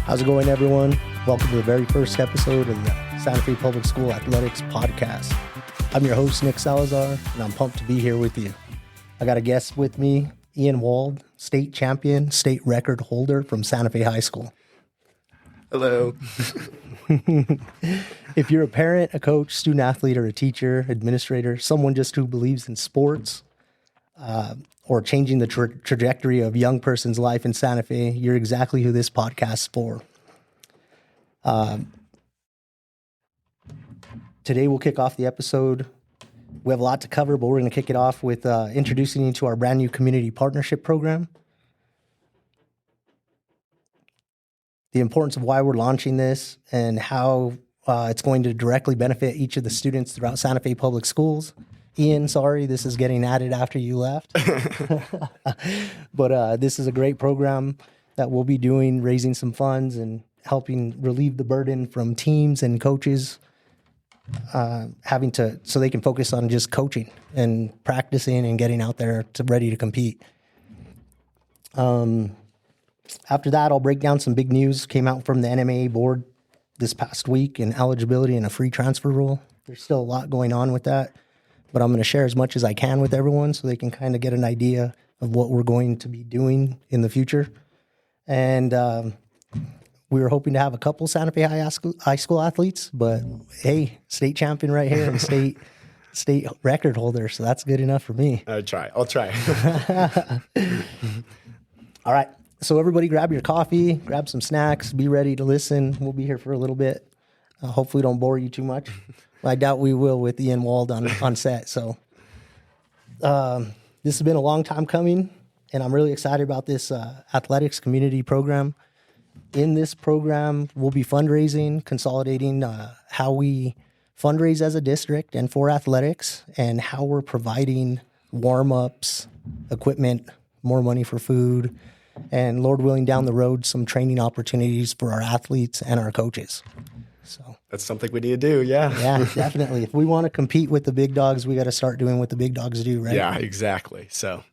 How's it going, everyone? Welcome to the very first episode of the Santa Fe Public School Athletics Podcast. I'm your host, Nick Salazar, and I'm pumped to be here with you. I got a guest with me, Ian Wald, state champion, state record holder from Santa Fe High School. Hello. If you're a parent, a coach, student athlete, or a teacher, administrator, someone just who believes in sports, or changing the trajectory of a young person's life in Santa Fe, you're exactly who this podcast is for. Today we'll kick off the episode. We have a lot to cover, but we're going to kick it off with introducing you to our brand new community partnership program. The importance of why we're launching this and how it's going to directly benefit each of the students throughout Santa Fe Public Schools. Ian, sorry, this is getting added after you left. But this is a great program that we'll be doing, raising some funds and helping relieve the burden from teams and coaches so they can focus on just coaching and practicing and getting out there ready to compete. After that, I'll break down some big news came out from the NMAA board this past week in eligibility and a free transfer rule. There's still a lot going on with that, but I'm going to share as much as I can with everyone so they can kind of get an idea of what we're going to be doing in the future. And we were hoping to have a couple Santa Fe high school athletes, but hey, state champion right here and state record holder, so that's good enough for me. I'll try. All right. So everybody grab your coffee, grab some snacks, be ready to listen. We'll be here for a little bit. Hopefully don't bore you too much. I doubt we will with Ian Wald on set. So this has been a long time coming, and I'm really excited about this athletics community program. In this program, we'll be fundraising, consolidating how we fundraise as a district and for athletics, and how we're providing warm-ups, equipment, more money for food, and Lord willing, down the road, some training opportunities for our athletes and our coaches. So that's something we need to do. Yeah. Yeah, definitely. If we want to compete with the big dogs, we got to start doing what the big dogs do, right? Yeah, exactly.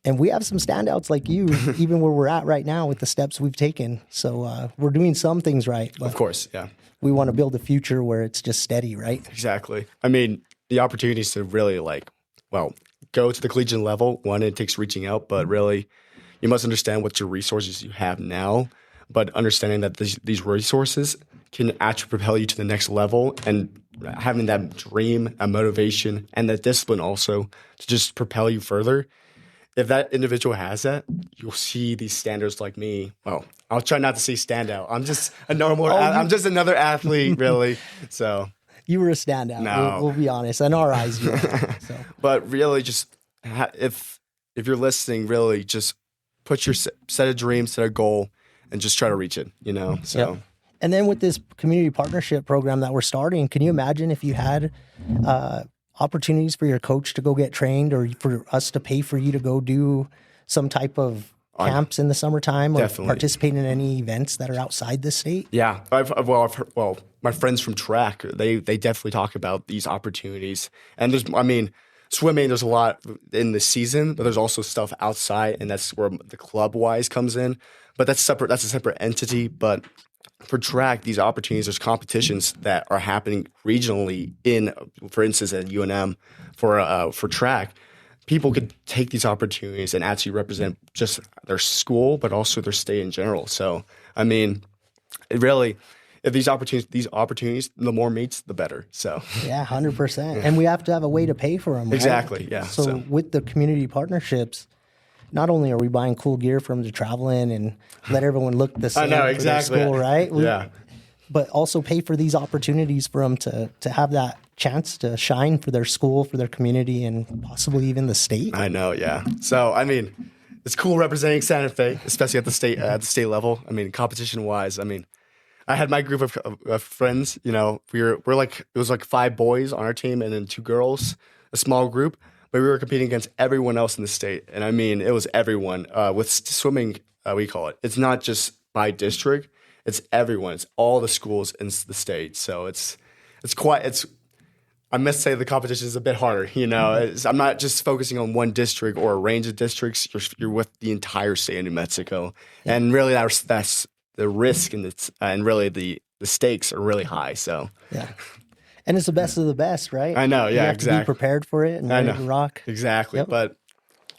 And we have some standouts like you, even where we're at right now with the steps we've taken. So we're doing some things right. Of course. Yeah. We want to build a future where it's just steady, right? Exactly. I mean, the opportunities to really go to the collegiate level, one, it takes reaching out, but really you must understand what your resources you have now, but understanding that these resources can actually propel you to the next level, and having that dream, a motivation, and that discipline also to just propel you further. If that individual has that, you'll see these standards like me. Well, I'll try not to say standout. I'm just a normal. I'm just another athlete, really. So you were a standout. No. We'll be honest. In our eyes, you were. So. But really, just if you're listening, really just put your set a dream, set a goal, and just try to reach it. So. Yep. And then with this community partnership program that we're starting, can you imagine if you had opportunities for your coach to go get trained, or for us to pay for you to go do some type of camps in the summertime, or definitely participate in any events that are outside the state? Yeah. I've heard, my friends from track, they definitely talk about these opportunities. And swimming, there's a lot in the season, but there's also stuff outside, and that's where the club-wise comes in. But that's separate. That's a separate entity. But for track, these opportunities, there's competitions that are happening regionally for instance, at UNM for track. People could take these opportunities and actually represent just their school, but also their state in general. So, I mean, it really, if these opportunities, the more meets, the better. So yeah, 100%. And we have to have a way to pay for them. Right? Exactly. Yeah. So with the community partnerships, not only are we buying cool gear for them to travel in and let everyone look the same I know, exactly. for their school, right? Yeah. But also pay for these opportunities for them to have that chance to shine for their school, for their community, and possibly even the state. I know, yeah. So, I mean, it's cool representing Santa Fe, especially at the state level. I mean, competition-wise, I had my group of friends, we're like, it was like 5 boys on our team and then 2 girls, a small group. But we were competing against everyone else in the state. And it was everyone. With swimming, we call it. It's not just by district. It's everyone. It's all the schools in the state. So I must say the competition is a bit harder. I'm not just focusing on one district or a range of districts. You're with the entire state of New Mexico. And really that's the risk and really the stakes are really high. So Yeah. And it's the best of the best, right? I know, yeah, you have exactly. To be prepared for it and ready to rock. Exactly. Yep. But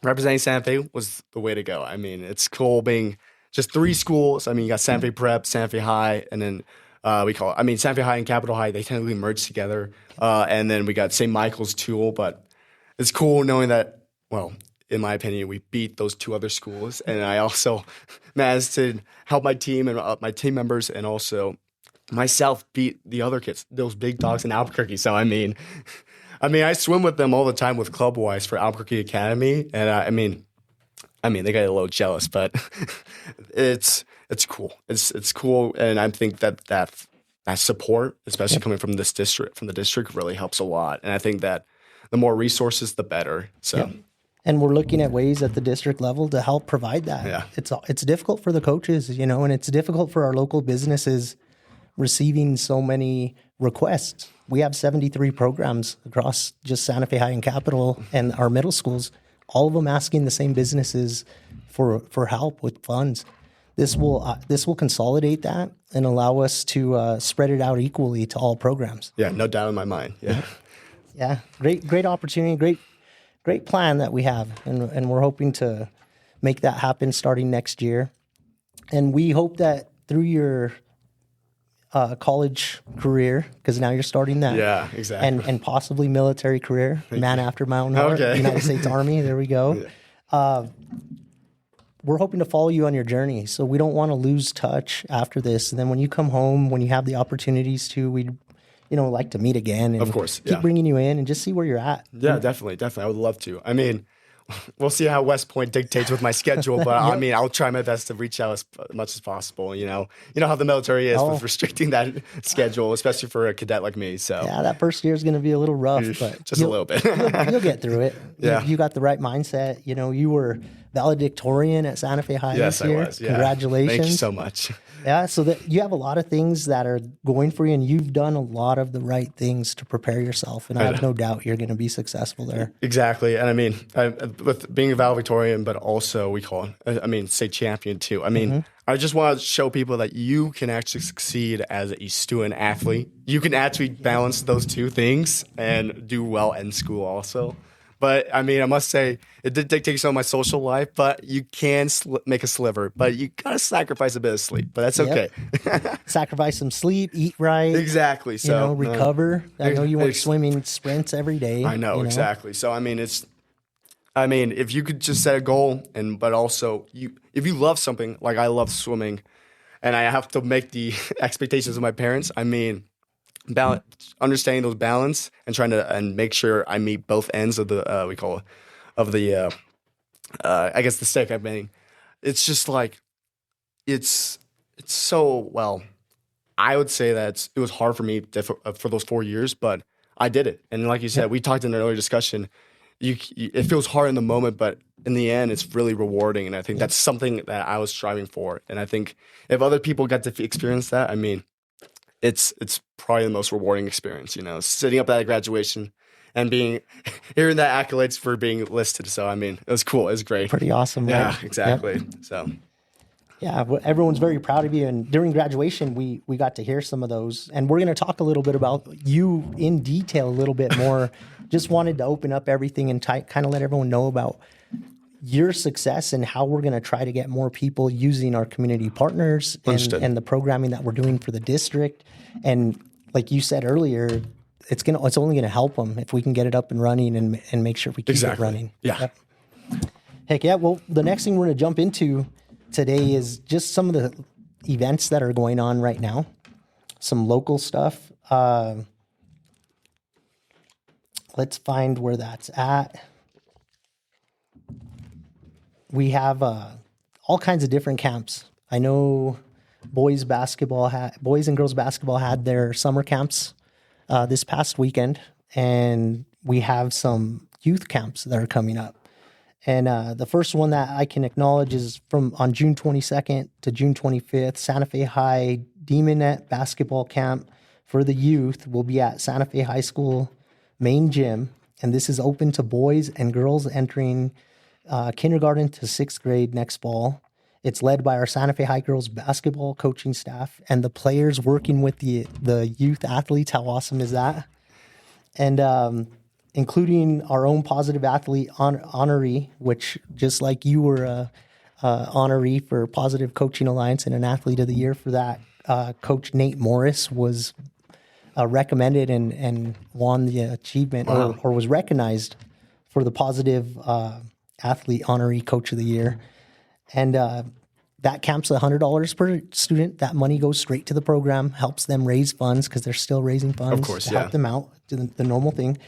representing Santa Fe was the way to go. I mean, it's cool being just 3 schools. I mean, you got Santa Fe Prep, Santa Fe High, and then Santa Fe High and Capitol High, they technically merged together. And then we got St. Michael's Tool, but it's cool knowing that, well, in my opinion, we beat those 2 other schools. And I also managed to help my team and my team members and also myself beat the other kids, those big dogs in Albuquerque. So, I mean, I swim with them all the time with Clubwise for Albuquerque Academy. And I mean, they got a little jealous, but it's cool. It's cool. And I think that support, especially coming from the district really helps a lot. And I think that the more resources, the better. So. Yep. And we're looking at ways at the district level to help provide that. Yeah. It's difficult for the coaches, and it's difficult for our local businesses receiving so many requests. We have 73 programs across just Santa Fe High and Capitol and our middle schools, all of them asking the same businesses for help with funds. This will consolidate that and allow us to spread it out equally to all programs. Yeah, no doubt in my mind. Yeah. Yeah. Great opportunity, great plan that we have, and we're hoping to make that happen starting next year. And we hope that through your college career, because now you're starting that. Yeah, exactly. And possibly military career, man after my own heart, Okay. United States Army, there we go. Yeah. We're hoping to follow you on your journey, so we don't want to lose touch after this. And then when you come home, when you have the opportunities to, we'd like to meet again and of course, keep bringing you in and just see where you're at. Yeah, definitely. I would love to. I mean, we'll see how West Point dictates with my schedule, but I mean, I'll try my best to reach out as much as possible. You know how the military is with restricting that schedule, especially for a cadet like me. So yeah, that first year is going to be a little rough, but just a little bit. you'll get through it. Yeah, you got the right mindset. You were valedictorian at Santa Fe High this year. I was. Yeah. Congratulations! Thank you so much. Yeah, so that you have a lot of things that are going for you, and you've done a lot of the right things to prepare yourself, and I have no doubt you're going to be successful there. Exactly, and I mean, with being a valedictorian, but also state champion too. I mean, I just want to show people that you can actually succeed as a student athlete. You can actually balance those 2 things and do well in school also. But I mean, I must say, it did dictate some of my social life, but you can make a sliver. But you got to sacrifice a bit of sleep, but that's okay. Sacrifice some sleep, eat right. Exactly. So recover. I know you weren't swimming sprints every day. I know, exactly. So, I mean, if you could just set a goal, but also if you love something, like I love swimming, and I have to make the expectations of my parents, I mean, understanding those balance and trying to make sure I meet both ends of the I guess the stick. I mean, it's just like it's so well. I would say that it was hard for me for those 4 years, but I did it. And like you said, we talked in an earlier discussion. It feels hard in the moment, but in the end, it's really rewarding. And I think that's something that I was striving for. And I think if other people got to experience that, I mean, it's probably the most rewarding experience, sitting up at graduation and hearing that accolades for being listed. So, I mean, it was cool. It was great. Pretty awesome. Right? Yeah, exactly. Yep. So, yeah, everyone's very proud of you. And during graduation, we got to hear some of those. And we're going to talk a little bit about you in detail a little bit more. Just wanted to open up everything and kind of let everyone know about your success and how we're going to try to get more people using our community partners and the programming that we're doing for the district. And like you said earlier, it's only going to help them if we can get it up and running and make sure we keep it running. Yeah. Yep. Heck yeah. Well, the next thing we're going to jump into today is just some of the events that are going on right now, some local stuff. Let's find where that's at. We have all kinds of different camps. I know boys and girls basketball had their summer camps this past weekend, and we have some youth camps that are coming up. And the first one that I can acknowledge is on June 22nd to June 25th, Santa Fe High Demonette basketball camp for the youth will be at Santa Fe High School main gym, and this is open to boys and girls entering kindergarten to 6th grade next fall. It's led by our Santa Fe High girls basketball coaching staff and the players working with the youth athletes. How awesome is that? And including our own positive athlete honoree, which just like you were a honoree for Positive Coaching Alliance and an Athlete of the Year for that, Coach Nate Morris was recommended and won the achievement or was recognized for the Positive Athlete Honoree Coach of the Year. And that camp's $100 per student. That money goes straight to the program, helps them raise funds because they're still raising funds of course, to help them out, do the normal thing.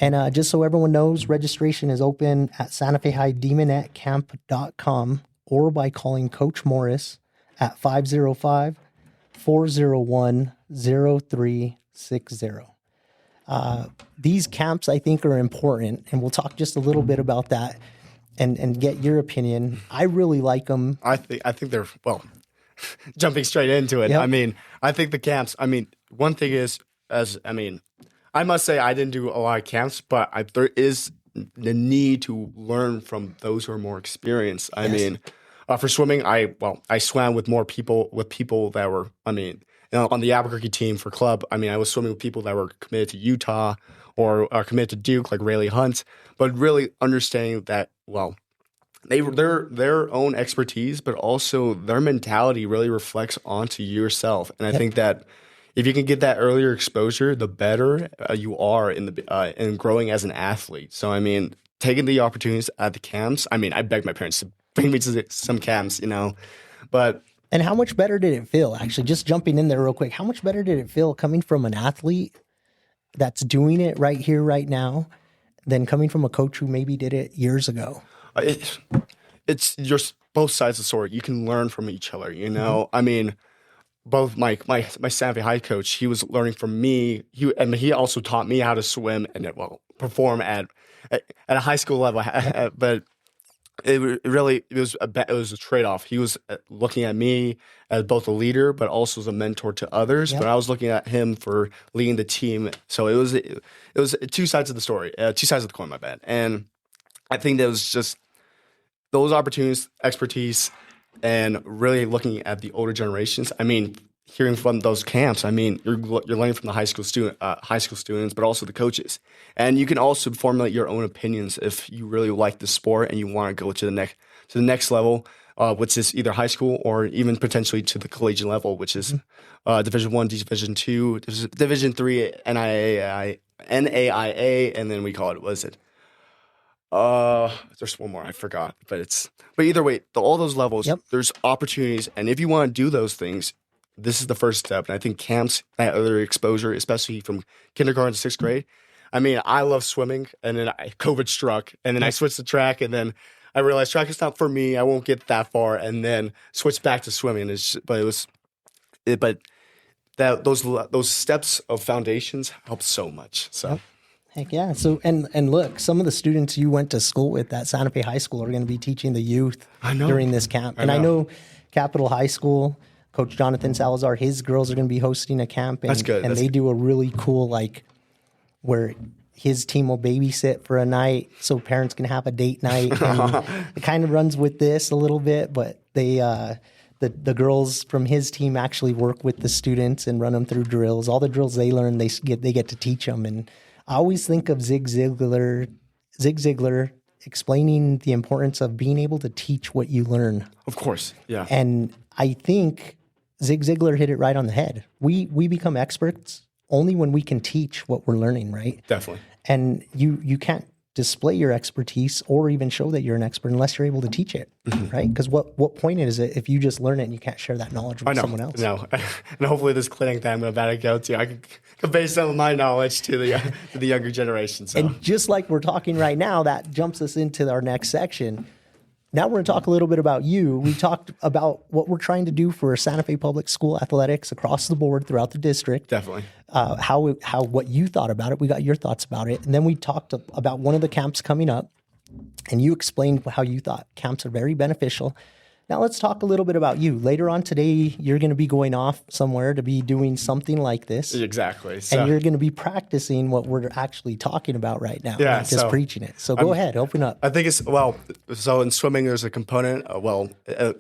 And just so everyone knows, registration is open at SantaFeHighDemonetCamp.com or by calling Coach Morris at 505-401-0360. These camps, I think, are important, and we'll talk just a little bit about that and get your opinion. I really like them. I think they're, well, jumping straight into it. Yep. I mean, I think the camps, I mean, one thing is, I must say I didn't do a lot of camps, but there is the need to learn from those who are more experienced. I mean, for swimming, I swam with people that were, on the Albuquerque team for club. I mean, I was swimming with people that were committed to Utah or are committed to Duke, like Rayleigh Hunt, but really understanding that, well, their own expertise, but also their mentality really reflects onto yourself. And I think that if you can get that earlier exposure, the better you are in growing as an athlete. So, I mean, taking the opportunities at the camps, I mean, I begged my parents to bring me to some camps, but. And how much better did it feel? Actually, just jumping in there real quick, how much better did it feel coming from an athlete that's doing it right here, right now, than coming from a coach who maybe did it years ago? It's just both sides of the story. You can learn from each other, Mm-hmm. I mean, both my Santa Fe High coach, he was learning from me. He also taught me how to swim and perform at a high school level. But it was a trade-off. He was looking at me as both a leader, but also as a mentor to others. Yep. But I was looking at him for leading the team. So it was two sides of the story, two sides of the coin. My bad. And I think that was just those opportunities, expertise, and really looking at the older generations. I mean, hearing from those camps, I mean, you're learning from the high school students, but also the coaches. And you can also formulate your own opinions if you really like the sport and you want to go to the next level, which is either high school or even potentially to the collegiate level, which is Division I, Division II, Division III, NAIA, and then we call it, there's one more I forgot, but either way, all those levels, there's opportunities, and if you want to do those things, this is the first step. And I think camps, that other exposure, especially from kindergarten to sixth grade. I mean, I love swimming, and then COVID struck, and then I switched to track, and then I realized track is not for me. I won't get that far, and then switched back to swimming. Those steps of foundations help so much. So. Yep. Heck yeah. So, and look, some of the students you went to school with at Santa Fe High School are going to be teaching the youth during this camp. I know Capitol High School, Coach Jonathan Salazar, his girls are going to be hosting a camp. And, That's good. And they do a really cool, where his team will babysit for a night so parents can have a date night. And it kind of runs with this a little bit, but they, the girls from his team actually work with the students and run them through drills. All the drills they learn, they get to teach them. And I always think of Zig Ziglar explaining the importance of being able to teach what you learn. Of course, yeah. And I think Zig Ziglar hit it right on the head. We become experts only when we can teach what we're learning, right? Definitely. And you can't display your expertise or even show that you're an expert unless you're able to teach it, right? Because what point is it if you just learn it and you can't share that knowledge with someone else? No, and hopefully this clinic that I'm about to go to, I can convey some of my knowledge to the younger generation. So. And just like we're talking right now, that jumps us into our next section. Now we're going to talk a little bit about you. We talked about what we're trying to do for Santa Fe Public School athletics across the board throughout the district. Definitely. What you thought about it. We got your thoughts about it. And then we talked about one of the camps coming up, and you explained how you thought camps are very beneficial. Now let's talk a little bit about you. Later on today, you're going to be going off somewhere to be doing something like this. Exactly. So, and you're going to be practicing what we're actually talking about right now, Yeah, not just so preaching it. So go ahead, open up. I think so in swimming, there's a component,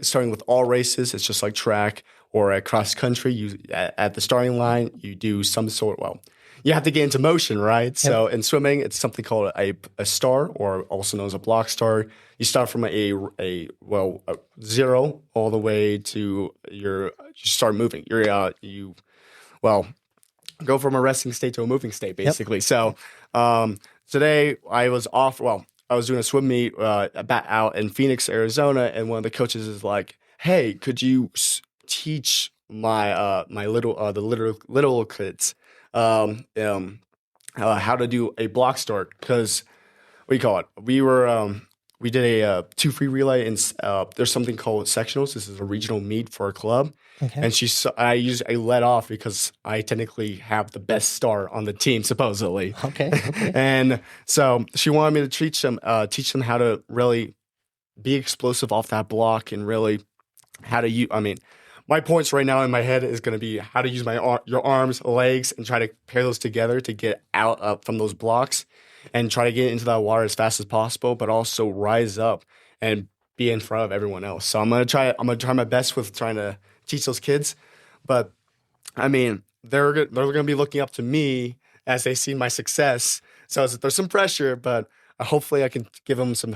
starting with all races, it's just like track or at cross country. You at the starting line, you do some sort, you have to get into motion, right? Yep. So in swimming, it's something called a star, or also known as a block start. You start from a zero all the way to you start moving. You go from a resting state to a moving state, basically. Yep. So today I was off. I was doing a swim meet out in Phoenix, Arizona, and one of the coaches is like, "Hey, could you teach my little kids how to do a block start?" Because we did a 2 free relay, and there's something called sectionals. This is a regional meet for our club. Okay. And I led off because I technically have the best star on the team, supposedly. Okay. And so she wanted me to teach them how to really be explosive off that block, and really how to use. My points right now in my head is going to be how to use your arms, legs, and try to pair those together to get out from those blocks and try to get into that water as fast as possible, but also rise up and be in front of everyone else. So I'm gonna try my best with trying to teach those kids. But they're gonna be looking up to me as they see my success. So there's some pressure, but hopefully I can give them some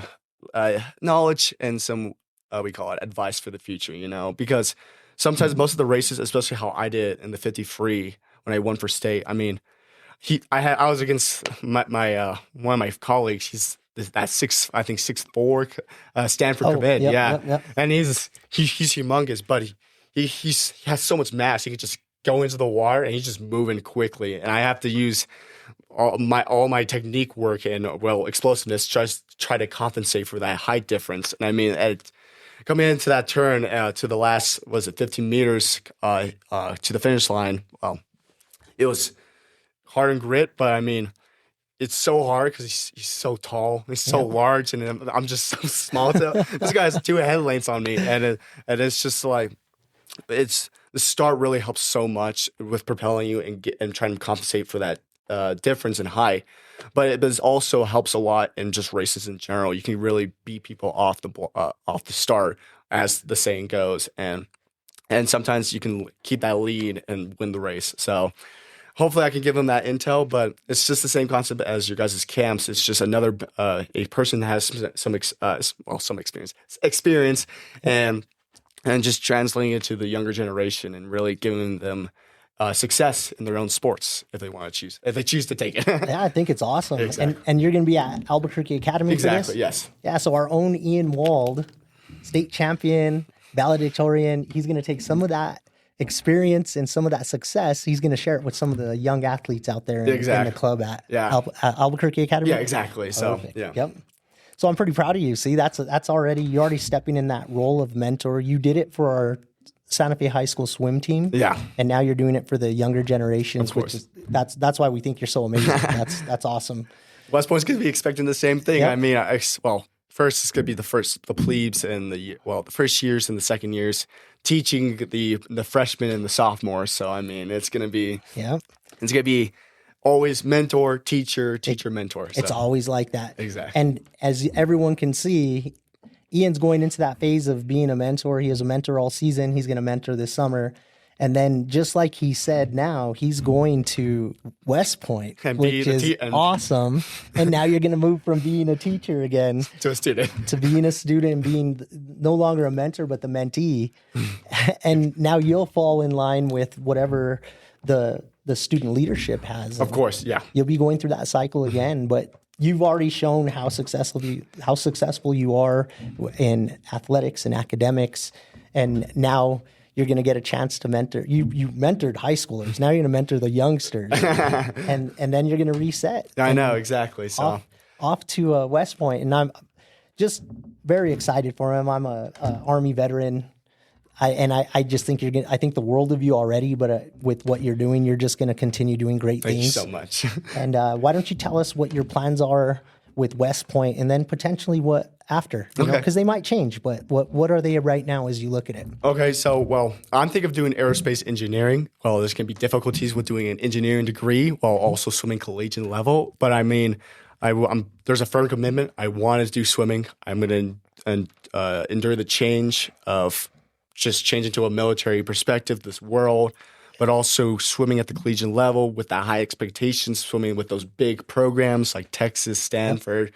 knowledge and some advice for the future. Because sometimes most of the races, especially how I did in the 50 free when I won for state, I was against my one of my colleagues. He's that 6'4", Stanford Cabed, Yep. And he's humongous, but he has so much mass. He can just go into the water and he's just moving quickly. And I have to use all my technique work and explosiveness just try to compensate for that height difference. And coming into that turn to the last 15 meters to the finish line, it was hard and grit, but it's so hard because he's so tall, he's so large, and I'm just so small. This guy has 2 head lengths on me, and it's just like the start really helps so much with propelling you and trying to compensate for that difference in height. But it also helps a lot in just races in general. You can really beat people off the start, as the saying goes, and sometimes you can keep that lead and win the race. So hopefully I can give them that intel, but it's just the same concept as your guys' camps. It's just another a person that has some experience, and just translating it to the younger generation and really giving them success in their own sports if they choose to take it. Yeah, I think it's awesome. Exactly. And you're going to be at Albuquerque Academy for this? Exactly, yes. Yeah, so our own Ian Wald, state champion, valedictorian, he's going to take some of that experience and some of that success. He's going to share it with some of the young athletes out there in the club at Albuquerque Academy. Yeah, exactly. So, perfect. Yeah. Yep. So I'm pretty proud of you. See, you're already stepping in that role of mentor. You did it for our Santa Fe High School swim team. Yeah. And now you're doing it for the younger generations, of course. Which is, that's why we think you're so amazing. That's awesome. West Point's going to be expecting the same thing. Yep. First it's going to be the plebes and the first years and the second years teaching the freshmen and the sophomores. So it's going to be always mentor, teacher, mentor. So. It's always like that. Exactly. And as everyone can see, Ian's going into that phase of being a mentor. He is a mentor all season. He's going to mentor this summer. And then just like he said now, he's going to West Point, which is awesome. And now you're going to move from being a teacher again to a student, to being a student and being no longer a mentor, but the mentee. And now you'll fall in line with whatever the student leadership has. Of course, yeah. You'll be going through that cycle again, but you've already shown how successful you are in athletics and academics. And now you're going to get a chance to mentor. You mentored high schoolers. Now you're going to mentor the youngsters, and then you're going to reset. I know exactly. So off to West Point, and I'm just very excited for him. I'm a Army veteran. I just think I think the world of you already, but with what you're doing, you're just going to continue doing great things. Thank you so much. And why don't you tell us what your plans are with West Point, and then potentially what after? Because they might change, but what are they right now as you look at it? Okay, so, well, I'm thinking of doing aerospace engineering. Well, there's going to be difficulties with doing an engineering degree while also swimming collegiate level. But I mean, there's a firm commitment. I want to do swimming. I'm going to endure the change of just changing to a military perspective, this world, but also swimming at the collegiate level with the high expectations, swimming with those big programs like Texas, Stanford.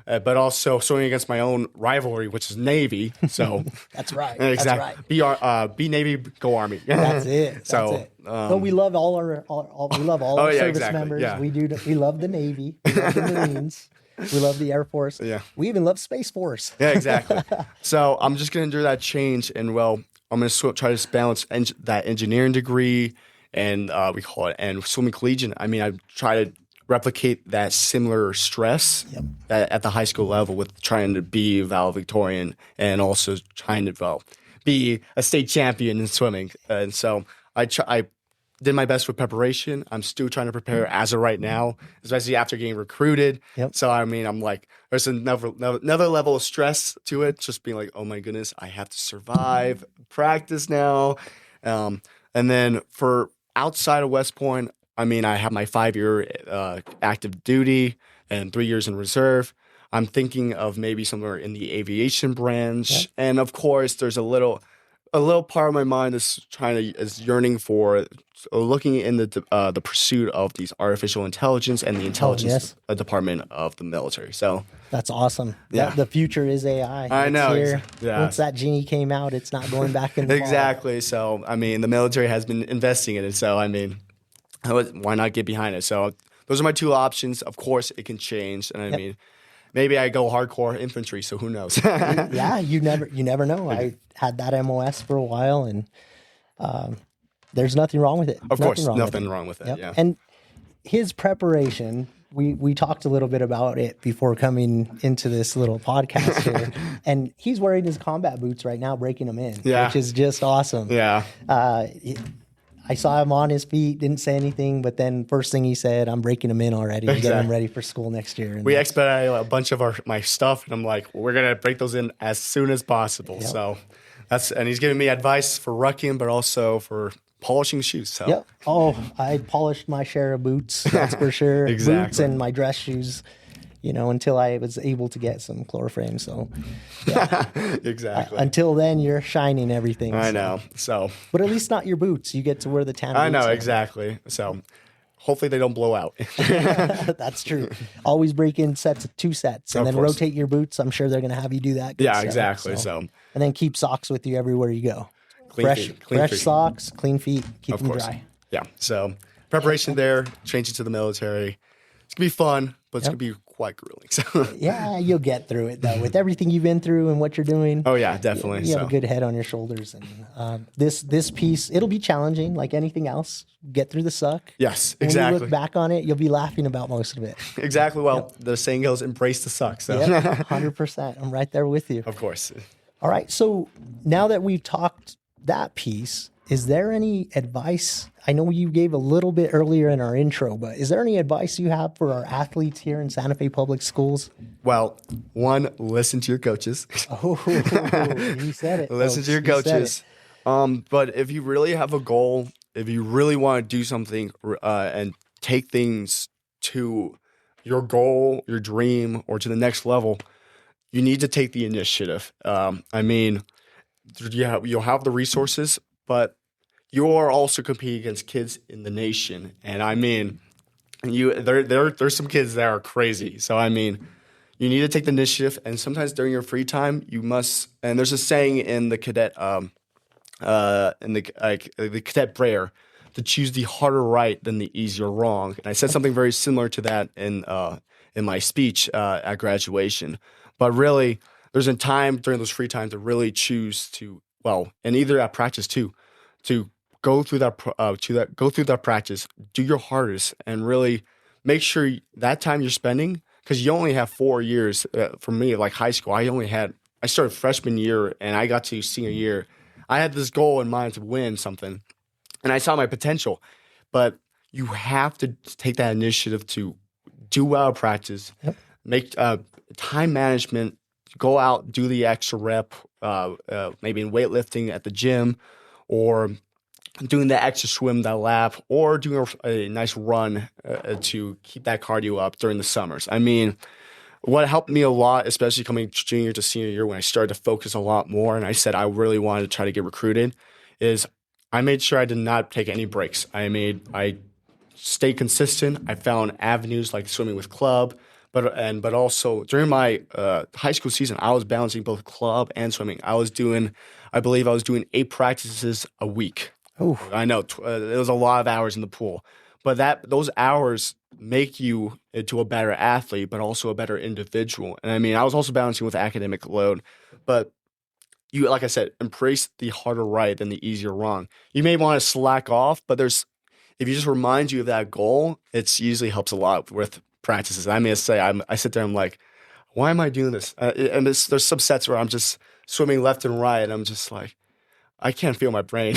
But also swimming against my own rivalry, which is Navy. So that's right. Exactly. That's right. Be Navy, go Army. That's it. So we love all our service members. Yeah. We love the Navy. We love the Marines. We love the Air Force. Yeah. We even love Space Force. Yeah, exactly. So I'm just going to do that change, and I'm going to try to balance that engineering degree and we call it and swimming collegiate. I mean, I try to replicate that similar stress at the high school level with trying to be valedictorian and also trying to be a state champion in swimming. And so I did my best with preparation. I'm still trying to prepare as of right now, especially after getting recruited. So I mean, I'm like, there's another level of stress to it. Just being like, oh my goodness, I have to survive, practice now. And then for outside of West Point, I mean, I have my 5-year active duty and 3 years in reserve. I'm thinking of maybe somewhere in the aviation branch, and of course, there's a little part of my mind is yearning for looking in the pursuit of these artificial intelligence and the intelligence department of the military. So that's awesome. Yeah, the future is AI. I know. Yeah. Once that genie came out, it's not going back in the exactly. So I mean, the military has been investing in it. So I mean, why not get behind it? So those are my two options. Of course, it can change, and I mean, maybe I go hardcore infantry. So who knows? Yeah, you never know. I had that MOS for a while, and there's nothing wrong with it. Of course, nothing wrong with it. Yeah. And his preparation, we talked a little bit about it before coming into this little podcast here, and he's wearing his combat boots right now, breaking them in, which is just awesome. Yeah. I saw him on his feet, didn't say anything, but then first thing he said, I'm breaking them in already and getting them ready for school next year. And we expedited a bunch of my stuff, and I'm like, we're going to break those in as soon as possible. So and he's giving me advice for rucking, but also for polishing shoes. So. Oh, I polished my share of boots, that's for sure. Exactly. Boots and my dress shoes, until I was able to get some chloroform. So, exactly. Until then, you're shining everything. I know. So, but at least not your boots. You get to wear the tan boots. I know, exactly. So, hopefully they don't blow out. That's true. Always break in two sets, and then rotate your boots. I'm sure they're going to have you do that. Yeah, exactly. So, and then keep socks with you everywhere you go. Clean fresh feet. Socks, clean feet, keep them dry. Yeah. So, preparation there, changing to the military. It's going to be fun, but it's going to be quite grueling. So. Yeah, you'll get through it, though. With everything you've been through and what you're doing. Oh, yeah, definitely. You have a good head on your shoulders. And this piece, it'll be challenging like anything else. Get through the suck. Yes, exactly. When you look back on it, you'll be laughing about most of it. Exactly. Well, the saying goes, embrace the suck. So. 100%. I'm right there with you. Of course. All right. So now that we've talked that piece, is there any advice? I know you gave a little bit earlier in our intro, but is there any advice you have for our athletes here in Santa Fe Public Schools? Well, one, listen to your coaches. Oh, you said it. Listen to your coaches. But if you really have a goal, if you really want to do something and take things to your goal, your dream, or to the next level, you need to take the initiative. I mean, you'll have the resources, but you are also competing against kids in the nation. And I mean, there's some kids that are crazy. So I mean, you need to take the initiative, and sometimes during your free time, you must. And there's a saying in the cadet, the cadet prayer, to choose the harder right than the easier wrong. And I said something very similar to that in my speech at graduation. But really, there's a time during those free times to really choose to, and either at practice too, to go through that practice, do your hardest, and really make sure that time you're spending, because you only have 4 years. For me, like high school, I started freshman year and I got to senior year. I had this goal in mind to win something, and I saw my potential. But you have to take that initiative to do well at practice, make time management, go out, do the extra rep, maybe in weightlifting at the gym, or doing the extra swim, that lap, or doing a nice run to keep that cardio up during the summers. I mean, what helped me a lot, especially coming junior to senior year when I started to focus a lot more and I said I really wanted to try to get recruited, is I made sure I did not take any breaks. I stayed consistent. I found avenues like swimming with club, but also during my high school season, I was balancing both club and swimming. I believe I was doing 8 practices a week. Ooh. I know it was a lot of hours in the pool, but those hours make you into a better athlete, but also a better individual. And I mean, I was also balancing with academic load, but you, like I said, embrace the harder right than the easier wrong. You may want to slack off, but if you just remind you of that goal, it usually helps a lot with practices. I mean, I sit there, I'm like, why am I doing this? And there's some sets where I'm just swimming left and right, and I'm just like, I can't feel my brain.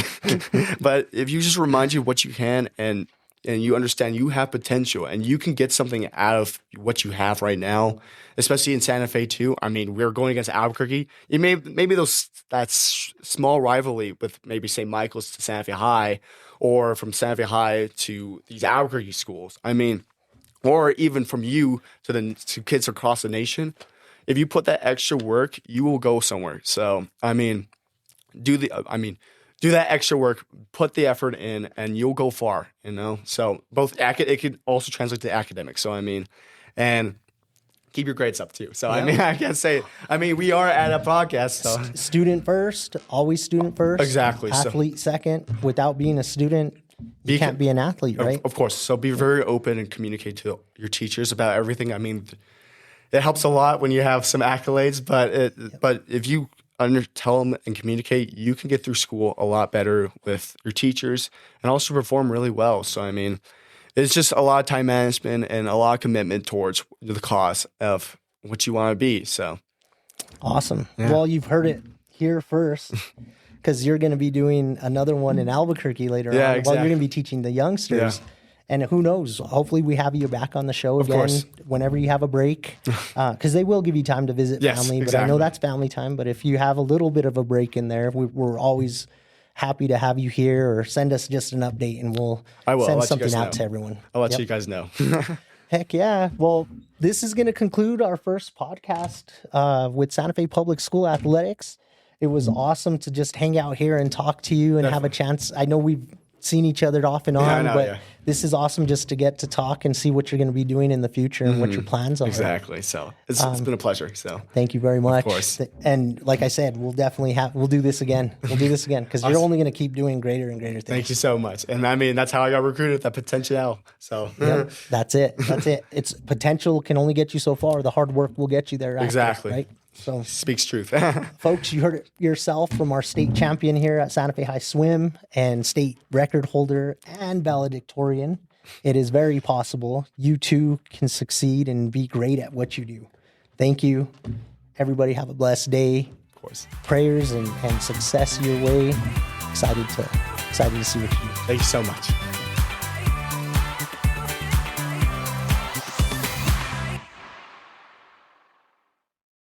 But if you just remind you of what you can and you understand you have potential and you can get something out of what you have right now, especially in Santa Fe too. I mean, we're going against Albuquerque. Maybe that small rivalry with maybe St. Michael's to Santa Fe High, or from Santa Fe High to these Albuquerque schools. I mean, or even from you to kids across the nation. If you put that extra work, you will go somewhere. So, I mean, do that extra work, put the effort in, and you'll go far, you know? So it could also translate to academics. So, I mean, and keep your grades up too. So, yeah. I mean, I can't say, we are at a podcast. So. Student first, always student first. Exactly. Athlete second. Without being a student, you can't be an athlete, right? Of course. So be very open and communicate to your teachers about everything. I mean, it helps a lot when you have some accolades, but if you tell them and communicate, you can get through school a lot better with your teachers and also perform really well. So, I mean, it's just a lot of time management and a lot of commitment towards the cause of what you want to be. So awesome. Yeah. Well, you've heard it here first, because you're going to be doing another one in Albuquerque later on. Exactly. Well, you're going to be teaching the youngsters. Yeah. And who knows, hopefully we have you back on the show again whenever you have a break, because they will give you time to visit family. But I know that's family time. But if you have a little bit of a break in there, we're always happy to have you here, or send us just an update and we'll send something out to everyone. I'll let you guys know. Heck yeah. Well, this is going to conclude our first podcast with Santa Fe Public School Athletics. It was awesome to just hang out here and talk to you and have a chance. I know we've seen each other off and on, but this is awesome just to get to talk and see what you're going to be doing in the future and what your plans are. Exactly. So it's been a pleasure. So thank you very much. Of course. And like I said, we'll do this again. We'll do this again, because you're only going to keep doing greater and greater things. Thank you so much. And I mean, that's how I got recruited, that potential. So yep, that's it. It's potential can only get you so far. The hard work will get you there. Exactly. Right. So speaks truth. Folks, you heard it yourself from our state champion here at Santa Fe High Swim and state record holder and valedictorian. It is very possible. You too can succeed and be great at what you do. Thank you. Everybody have a blessed day. Of course. Prayers and success your way. Excited to see what you do. Thank you so much.